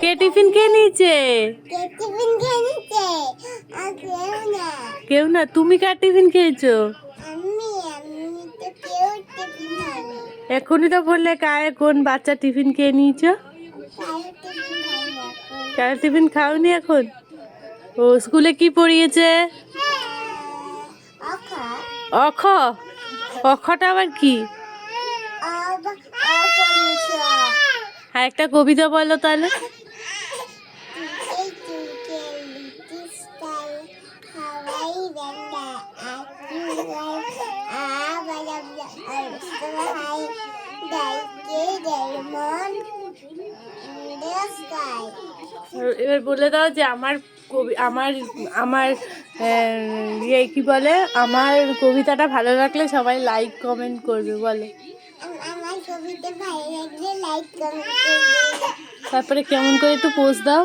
কে tiffin খেয়ে নিয়েছে? কেউ না। তুমি কার টিফিন খেয়েছো? এখনই তো বললে কোন বাচ্চা টিফিন খেয়ে নিয়েছো? কার টিফিন খাওনি এখন? ও স্কুলে কি পড়িয়েছে? অখ। অখটা আবার কি? আর একটা কবিতা বলো তাহলে। এবার বলে দাও যে আমার কবি আমার আমার ইয়ে কি বলে, আমার কবিতাটা ভালো লাগলে সবাই লাইক কমেন্ট করবে বলে। আমার কবিতা ভালো লাগলে লাইক কমেন্ট করবে। তারপরে কেমন করে একটু পোস্ট দাও।